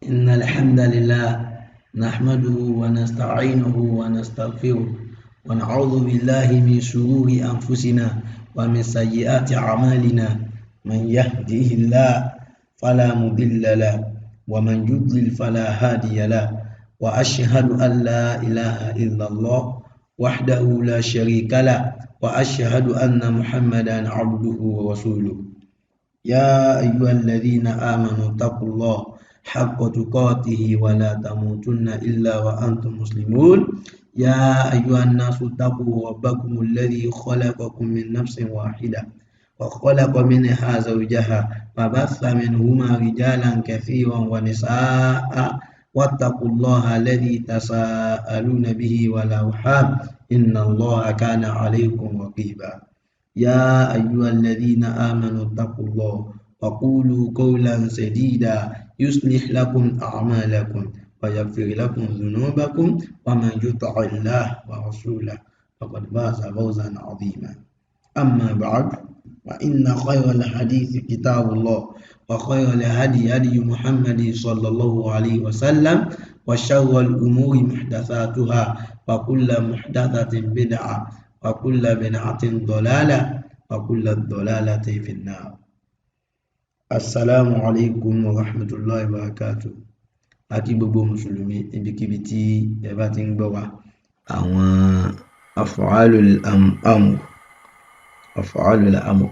إن الحمد لله نحمده ونستعينه ونستغفره ونعوذ بالله من شرور أنفسنا ومن سيئات أعمالنا من يهده الله فلا مضل له ومن يضلل فلا هادي له وأشهد أن لا إله إلا الله وحده لا شريك له وأشهد أن محمدا عبده ورسوله يا أيها الذين آمنوا اتقوا الله حق تقاته ولا تموتن إلا وأنتم مسلمون يا أيها الناس اتقوا ربكم الذي خلقكم من نفس واحدة وخلق منها زوجها وبث منهما رجالا كثيرا ونساء واتقوا الله الذي تساءلون به والأرحام إن الله كان عليكم رقيبا يا أيها الذين آمنوا اتقوا الله وقولوا قولا سديدا يصلح لكم أعمالكم ويغفر لكم ذنوبكم ومن يطع الله ورسوله فقد فاز فوزا عظيما أما بعد فإن خير الحديث كتاب الله وخير الهدي هدي محمد صلى الله عليه وسلم وشر الأمور محدثاتها وكل محدثة بدعة وكل بدعة ضلالة وكل ضلالة في النار. Assalamu alaikum wa rahmatullahi wa barakatuh. Àkí gbogbo mùsùlùmí ibikíbi tí ẹ bá ti ń gbọ́ wa. Àwọn af'alul amr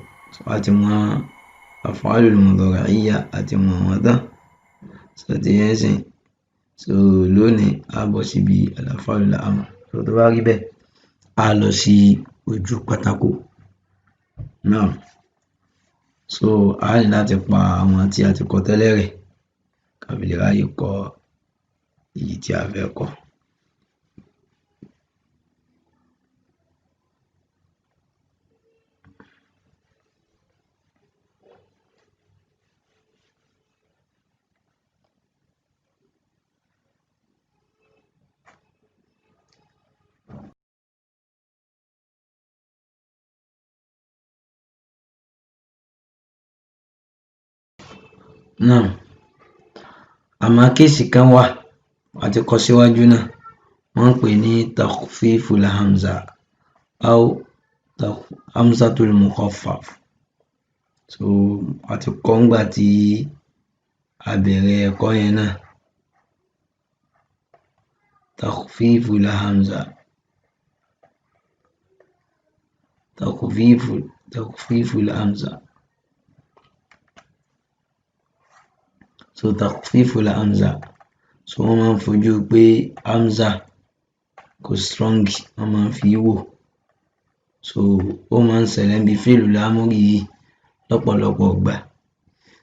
àti wọn af'alul mudari'iyya àti wọn wọn tán. So ti yẹn sìn. So lónìí a bọ̀ síbi al-af'alul amr. So tó bá rí bẹ́ẹ̀ a lọ sí ojú pátákó náà. So a ní láti pa àwọn tí a ti kọ tẹ́lẹ̀ rẹ̀ ká fi lè ráyè kọ èyí tí a fẹ́ kọ. Náà àmọ́ kéèsì kan wà àti kọ síwájú náà wọ́n ń pè ní takhfiful hamza aw hamzatul mukhaffaf. So àti kọ́ ńgbà tí a bẹ̀rẹ̀ ẹ̀kọ́ yẹn náà takhfiful hamza takhfiful hamza. So takhfiful hamza, so wọ́n máa ń fojú pé hamza kò strong wọ́n máa ń fi wò. So ó máa ń ṣẹlẹ̀ bí fi'lul amri yìí lọ́pọ̀lọpọ̀ ìgbà.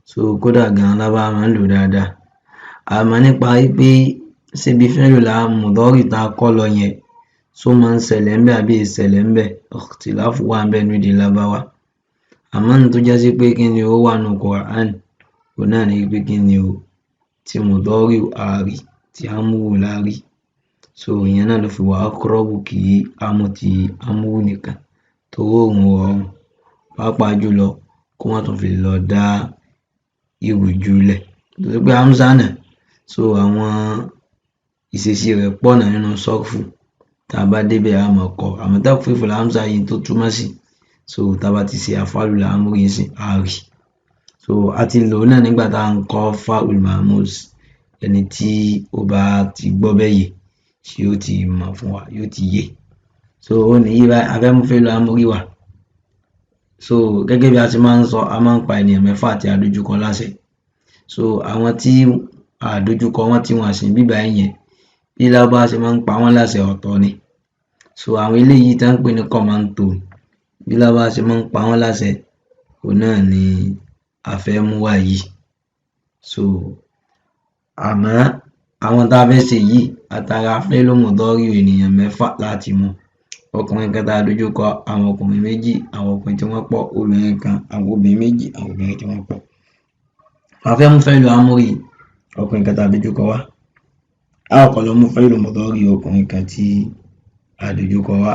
So kódà gan Lárúbáwá máa ń lò dáadáa. Àmọ́ nípa wípé ṣé bí fi'lul mudari tá a kọ́ lọ yẹn so máa ń ṣẹlẹ̀ ńbẹ̀ àbí ìṣẹ̀lẹ̀ ńbẹ̀ ikhtilafu wà ńbẹ̀ nínú èdè Lárúbáwá. Àmọ́ ní tó jẹ́ sí pé kí ni ó wà nínú Qur'an òun náà ni pé kí ni o tí mudari a rí tí amru la rí. So ìyẹn náà ló fi wà aqrabu kí á mú ti amru nìkan torí òun rọrùn pàápàá jùlọ kó má tún fi lọ dá ìrújú lẹ̀. Torí pé hamza náà so àwọn ìṣesí rẹ̀ pọ̀ náà nínú sọ́ọ̀fù tá a bá débẹ̀ a máa kọ àmọ́ takhfiful hamza yìí tó túmọ̀ sí so tá a bá ti ṣe af'alul amri yìí sìn á rí. So a ti lò náà nígbà tá à ń kọ́ fa'ul mahmuz ẹni tí ó bá ti gbọ́ bẹ́yẹ tí ó ti mọ̀ fún wa yóò ti yé. So ó ní yí báyìí a fẹ́ mú fi'lul amri wá. So gẹ́gẹ́ bí a ti máa ń sọ a máa ń pa ènìyàn mẹ́fà tí a dojúkọ láṣẹ. So àwọn tí a dojúkọ wọ́n tí wọ́n sì ń bíbá yẹn bí Lárúbáwá ṣe máa ń pa wọ́n láṣẹ ọ̀tọ̀ ni. So àwọn eléyìí tí wọ́n ń pè ní command tone bí Lárúbáwá ṣe máa ń pa wọ́n láṣẹ òun náà ni a fẹ́ mú wá yìí. So àmọ́ àwọn tá a fẹ́ ṣe yìí àtàrà fi'lu mudari ènìyàn mẹ́fà láti mú. Ọkùnrin kan tá a dojúkọ, àwọn ọkùnrin méjì, àwọn ọkùnrin tí wọ́n pọ̀, obìnrin kan, àwọn obìnrin méjì, àwọn obìnrin tí wọ́n pọ̀. A fẹ́ mú fi'lu amri ọkùnrin kan tá a dojúkọ wá. A ó kọ́ lọ mú fi'lu mudari ọkùnrin kan tí a dojúkọ wá.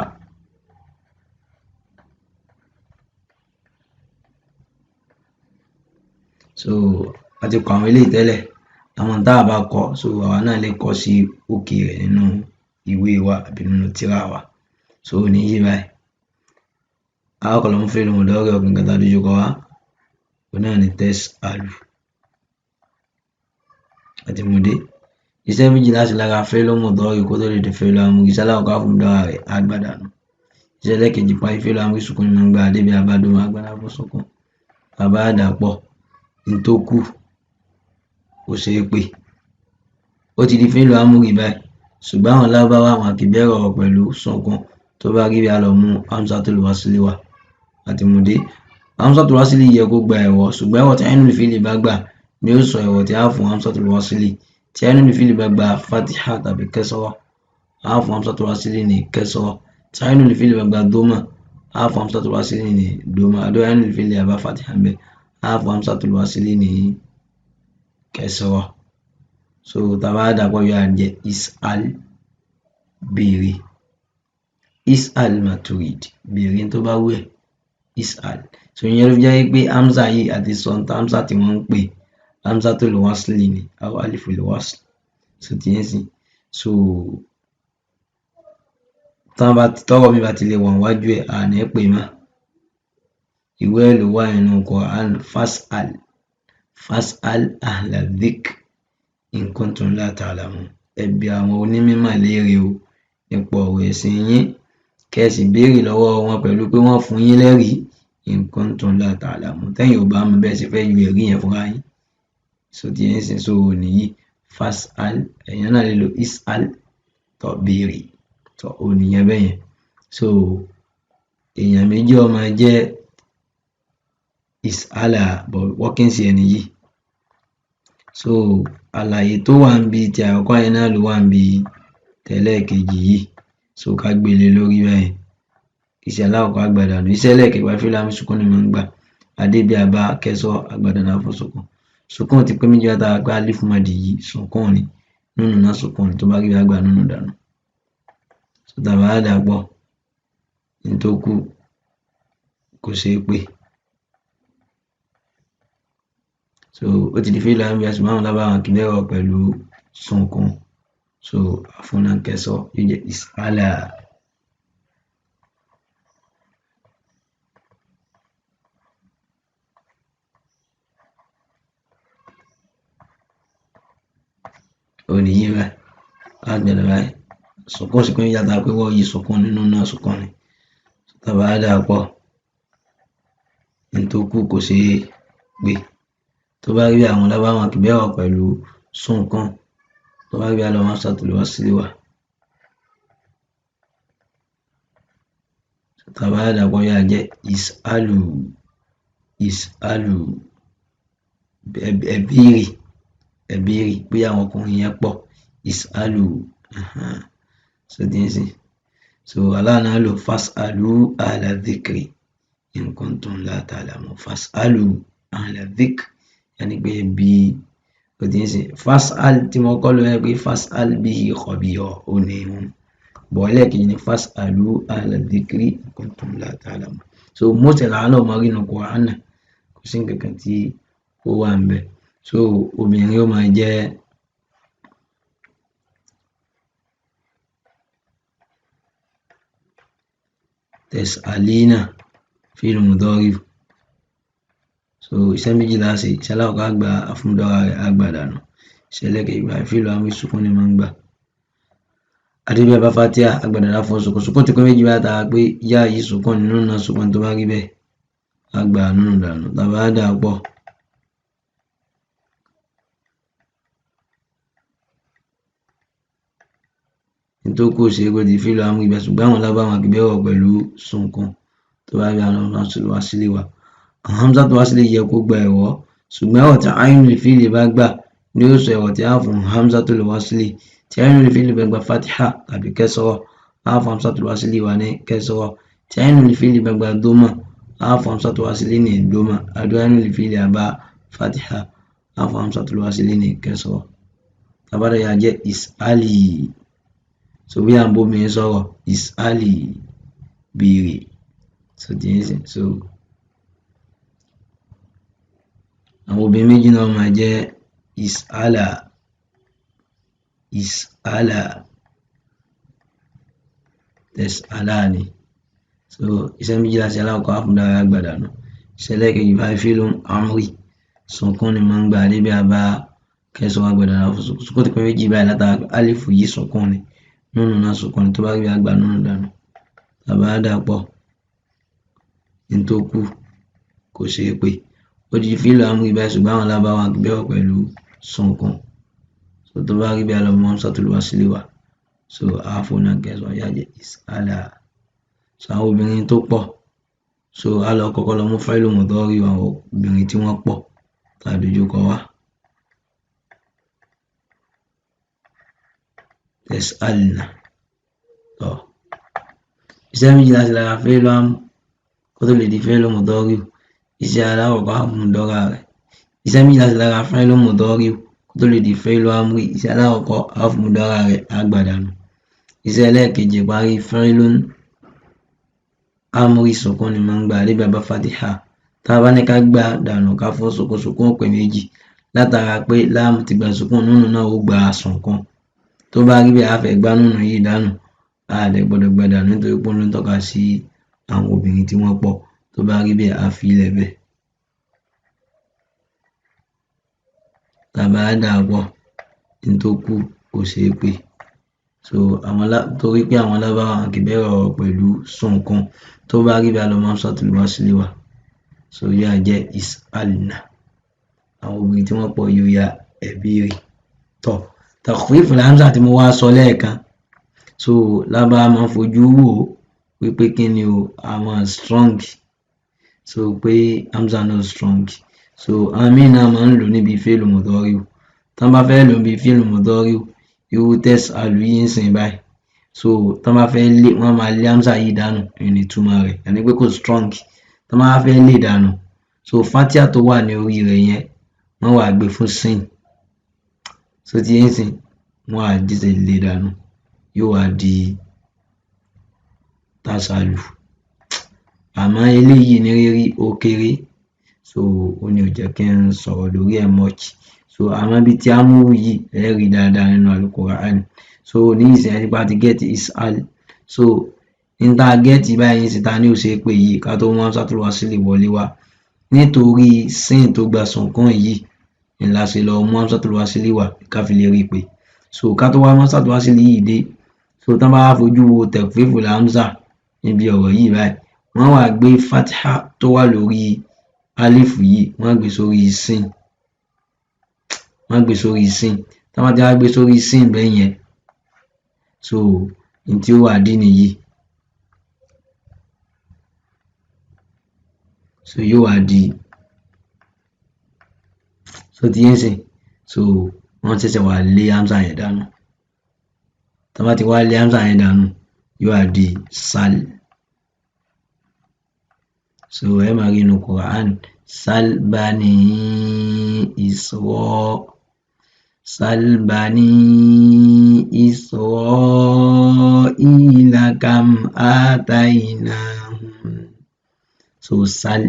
So a ti kọ àwọn eléyìí tẹ́lẹ̀ àwọn tá a bá kọ so àwa náà lè kọ sí òkè rẹ̀ nínú ìwé wa àbí nínú tírà wa. So ní yí báyìí a kọ́ lọ mú fi'l mudari ọ̀gbìn kan tá a dojú kọ wá òun náà ni tas'alu àti mùdé. Iṣẹ́ méjì láti lára fi'l mudari kó tó lè di fi'l amri. Iṣẹ́ alákọ̀ọ́kọ́ á fún mudari rẹ̀ á gbàdànù. Iṣẹ́ ẹlẹ́ẹ̀kejì parí fi'l amri sukun ni máa ń gbà débi àbádọ́mọ agbára fún sukun. Bàbá àdàpọ̀ ní tó kù kò ṣeé pè. Ó ti di fi'l amri báyìí ṣùgbọ́n àwọn Lárúbáwá àwọn kì í bẹ̀rẹ̀ ọ̀rọ̀ pẹ̀lú sukun tó bá rí bí a lọ mú hamzatul wasli wá àti mùdé. Hamzatul wasli yẹ kó gba ẹ̀wọ̀ ṣùgbọ́n ẹ̀wọ̀ tí ainul fi'li bá gbà ni ó sọ ẹ̀wọ̀ tí a fún hamzatul wasli. Tí ainul fi'li bá gba fatiha tàbí kasra a fún hamzatul wasli ní kasra. Tí ainul fi'li bá gba doma a fún hamzatul wasli ní doma. Àdó ainul fi'li àbá fatiha ń bẹ a fún hamzatul wasli ní kasra. So tàbá dàpọ̀ yóò jẹ́ is'al béèrè. Is'al ma turid béèrè tó bá wù ẹ́ is'al. So ìyẹn ló jẹ́ pé hamza yìí àti sọ̀ǹtà hamza tí wọ́n ń pè hamzatul wasli ni aw aliful wasl. So ti yẹn sìn so tọ́rọ̀ mi bá ti lè wọ̀n wájú ẹ̀ àní pè má. Ìwé ẹ̀ ló wà nínú Quran fas'al ahla dhikr in kuntum la ta'lamun. Ẹ bi àwọn onímọ̀ léèrè o nípa ọ̀rọ̀ ẹ̀sìn yín kẹ́ ẹ sì béèrè lọ́wọ́ wọn pẹ̀lú pé wọ́n fún yín lẹ́rìí in kuntum la ta'lamun. Tẹ́yìn ò bá mọ̀ bẹ́ẹ̀ sì fẹ́ yọ ẹ̀rí yẹn fúnra yín. So ti yẹn sìn so nìyí fas'al èèyàn náà lè lo is'al tó béèrè tó ò nìyẹn bẹ́ẹ̀ yẹn. So èèyàn méjì ó máa jẹ́ is'ala but working sí ẹni yìí. So àlàyé tó wà ń bi ti àkọ́kọ́ yẹn náà ló wà ń bi tẹ́lẹ̀kejì yìí. So ká gbélé lórí báyìí. Iṣẹ́ alákọ̀ọ́kọ́ àgbàdànù. Iṣẹ́ ẹlẹ́ẹ̀kejì fi'l amri sukun ni máa ń gbà. Adébí àbá kasra àgbàdànù fún sukun. Sukun ti pé méjì látara pé alif madi yìí sukun ni nùnù náà sukun ni tó bá rí bí àgbà nùnù dànù. So tàbá dàpọ̀ ní tó kù kò ṣeé pè. So ó ti di fi'l amri ṣùgbọ́n àwọn Lárúbáwá kì í bẹ̀rẹ̀ ọ̀rọ̀ pẹ̀lú sukun. So àfúnná kasra yóò jẹ́ is'ala. Ó nìyí báyìí á gbẹ̀dẹ̀ báyìí sukun sì pé méjì látara pé wọ́n yí sukun nínú náà sukun ni. Tàbá dàpọ̀ ní tó kù kò ṣeé pè. Tó bá rí àwọn Lárúbáwá kì í bẹ̀rẹ̀ ọ̀rọ̀ pẹ̀lú sukun tó bá rí bí a lọ hamzatul wasli wá. Tàbá dàpọ̀ yóò jẹ́ is'alu ẹ béèrè pé àwọn ọkùnrin yẹn pọ̀ is'alu. So ti yẹn sìn so aláàánú lò fas'alu ahla dhikri in kuntum la ta'lamun. Fas'alu ahla dhikri yẹni pé bí ó ti yẹn sìn fas'al tí mo kọ́ ló yẹ pé fas'al bihi khabira ó ní ìhun bọ̀ ẹlẹ́ẹ̀kejì ni fas'alu ahla dhikri in kuntum la ta'lamun. So mọ́tẹ̀lá náà máa rí inú Quran náà kò sí nǹkan kan tí ó wà ń bẹ̀. So obìnrin ó máa jẹ́ tas'alina fi'l mudari. So iṣẹ́ méjì láṣẹ. Iṣẹ́ alákọ̀ọ́kọ́ àgbà àfúndọ́ra rẹ̀ àgbàdànù. Iṣẹ́ ẹlẹ́ẹ̀kejì gba fi'l amri sukun ni máa ń gbà. Adébí àbá fatiha àgbàdànù fún sukun. Sukun ti pé méjì látara pé yá yìí sukun nínú náà sukun tó bá rí bẹ́ẹ̀ àgbà nínú dànù. Tàbá dàpọ̀ ní tó kù ṣeé pé di fi'l amri bẹ́ẹ̀ ṣùgbọ́n àwọn Lárúbáwá kì í bẹ̀rẹ̀ ọ̀rọ̀ pẹ̀lú sukun tó bá rí àwọn hamzatul wasli wá. Àwọn hamzatul wasli yẹ kó gba ẹ̀wọ̀ ṣùgbọ́n ẹ̀wọ̀ tí ainul fi'li bá gbà ni ó sọ ẹ̀wọ̀ tí a fún hamzatul wasli. Tí ainul fi'li bá gba fatiha tàbí kasra a fún hamzatul wasli wá ní kasra. Tí ainul fi'li bá gba doma a fún hamzatul wasli ní doma. Àdó ainul fi'li àbá fatiha a fún hamzatul wasli ní kasra. Tàbá dà yà jẹ́ is'ali. So bí à ń bómi sọ̀rọ̀ is'ali béèrè. So ti yẹn sìn so àwọn obìnrin méjì náà máa jẹ́ is'ala. is'ala tas'alani. So iṣẹ́ méjì láti aláwọ̀kọ́ àfúndára gbàdánù. Ìṣẹ̀lẹ̀ kejì bá fílù amri sùnkún ni máa ń gbà níbi àbá kẹsàn-án gbàdánù. Sùnkún ti pé méjì báyìí látara alifu yìí sùnkún ni, nùnù náà sùnkún ni, tó bá rí bí àgbà nùnù dànù. Tàbá dàpọ̀ ní tó kù kò ṣeé pé. Ó di fílù amri báyìí ṣùgbọ́n àwọn lábáwá bẹ̀rẹ̀ pẹ̀lú sùnkún. So tó bá rí bí alọ́mọ́ sátúlù wá sílé wa. So àfúnà kẹsàn-án yá jẹ́ is'ala. So àwọn obìnrin tó pọ̀, so a lọ kọ́kọ́ lọ mú fáìlù mọ̀dọ́rí àwọn obìnrin tí wọ́n pọ̀ tàbí jókọ wá. Tas'alna. Iṣẹ́ méjì láti lára fílù amri kó tó lè di fílù mọ̀dọ́rí. Iṣẹ́ aláwọ̀kọ́ àmúdọ́ra rẹ̀. Iṣẹ́ méjì láti lára fílù mọ̀dọ́rí kó tó lè di fílù amri. Iṣẹ́ aláwọ̀kọ́ àmúdọ́ra rẹ̀ àgbàdànù. Iṣẹ́ ẹlẹ́ẹ̀kejì parí fílù amri sùnkún ni máa ń gbà níbi àbá fatiha. Tá a bá ní ká gbà dànù ká fún sùnkún ó pé méjì látara pé láàmù ti gba sùnkún, nùnù náà ó gba sùnkún. Tó bá rí bí a fẹ́ gbá nùnù yìí dànù, a lè gbọ́dọ̀ gbà dànù nítorí pé ó ń tọ́ka sí àwọn obìnrin tí wọ́n pọ̀. Tó bá rí bí a fi ilẹ̀ bẹ́ẹ̀. Tàbá dàpọ̀ ní tó kù kò ṣeé pé. So torí pé àwọn lábáwá kì í bẹ̀rẹ̀ pẹ̀lú sùnkún. Tó bá rí bí alọ́mọ́ sátúlù wá sílé wa. So yóò jẹ́ is'alna. Àwọn obìnrin tí wọ́n pọ̀ yóò ya ẹ̀bí rẹ̀. Tọ́ takhfīfu hamza tí mo wá sọ lẹ́ẹ̀kan. So lábáwá máa ń fojú wò wípé kí ni o àwọn strong. So pé hamza náà strong. So àmì náà máa ń lò níbi fílù mọ̀dọ́rí. Tán bá fẹ́ lò níbi fílù mọ̀dọ́rí irú tas'alu yìí ń sìn báyìí. So tán bá fẹ́ lé wọ́n máa lé hamza yìí dànù ní ìtumọ̀ rẹ̀. Ẹni pé kò strong. Tán bá fẹ́ lé dànù. So fatia tó wà ní orí rẹ̀ yẹn wọ́n wá gbé fún sin. So tí yẹn sìn wọ́n á díṣẹ́ lé dànù. Yóò wá di tas'alu. Àmọ́ eléyìí ní rírí ó kéré. So ó ní ó jẹ́ kí n sọ̀rọ̀ lórí ẹ̀ much. So àmọ́ bí tí a mú yìí ẹ rí dáadáa nínú Al-Qur'an. So ní ìsìn ẹni bá ti gẹ́ẹ̀tì is'al. So ní tá gẹ́ẹ̀tì báyìí sí ta ní ó ṣe pé yìí ká tó mú sátúlù wá sílé wọlé wá. Nítorí sin tó gba sùnkún yìí ni la ṣe lọ mú sátúlù wá sílé wá ká fi lè rí pé. So ká tó wá mú sátúlù wá sílé yìí dé. So tán bá fojú wo takhfīful hamza níbi ọ̀rọ̀ yìí báyìí. Wọ́n wá gbé fatiha tó wà lórí alifu yìí wọ́n gbé sórí sin. Wọ́n gbé sórí sin. Tán bá ti wá gbé sórí sin bẹ́ẹ̀ yẹn. So ní tí ó wà dín nìyí. So yóò wá di. So tí yẹn sìn. So wọ́n ṣẹ̀ṣẹ̀ wá lé hamza yẹn dànù. Tán bá ti wá lé hamza yẹn dànù yóò wá di sal. So ẹ máa rí inú Qur'an. Sal bani Isra'ila kam ataynahum. So sal.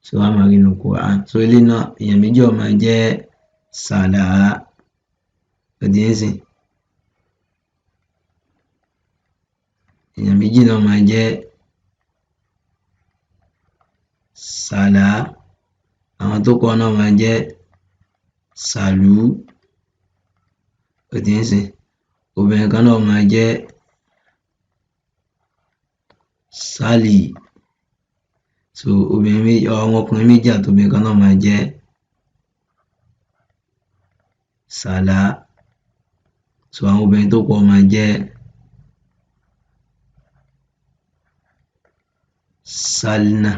So a máa rí inú Qur'an. So ilé náà èèyàn méjì ó máa jẹ́ sàlá. Ó di yẹn sìn. Èèyàn méjì náà máa jẹ́ sàlá. Àwọn tó kọ́ náà máa jẹ́ sàlú. Ó di yẹn sìn. Obìnrin kan náà máa jẹ́ sálì. So obìnrin méjì àwọn ọkùnrin méjì àti obìnrin kan náà máa jẹ́ sàlá. So àwọn obìnrin tó pọ̀ máa jẹ́ salna.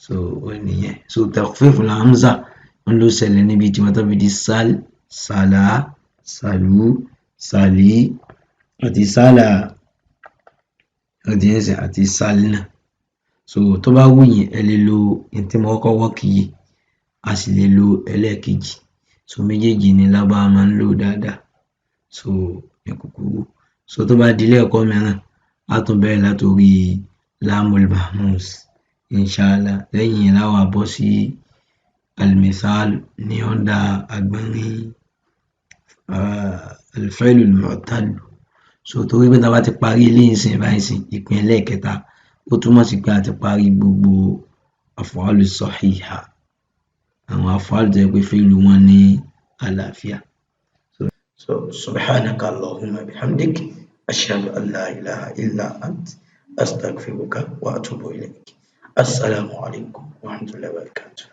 So ó nìyẹn. So takhfīful hamza ń ló ṣẹlẹ̀ níbi tí wọ́n tó fi di sal, sàlá, sàlú, sàlí àti sálà. Ó di yẹn sìn àti salna. So tó bá wù yín ẹ lè lo ní tí mo kọ́kọ́ wọ́ọ̀kì yìí. A sì lè lo ẹlẹ́ẹ̀kejì. So méjèèjì ni lábáwá máa ń lò dáadáa. So ní kúkúrú. So tó bá di ilé ẹ̀kọ́ mìíràn a tún bẹ̀rẹ̀ látorí lamul mahmuz inshallah. Lẹ́yìn yẹn la wá bọ́ sí al-mithal ní under agbọ́nrin al-fi'lu al-mu'tal. So torí pé tá bá ti parí eléyìí nísìnyí báyìí nísìnyí ìpín ẹlẹ́ẹ̀kẹta ó túmọ̀ sí pé a ti parí gbogbo af'alu sahiha, àwọn af'alu tó jẹ́ pé fi'lu wọn ní àlàáfíà. So subhanaka Allahumma bihamdik ashhadu an la ilaha illa ant astaghfiruka wa atubu ilayk. Assalamu alaikum wa rahmatullahi wa barakatuh.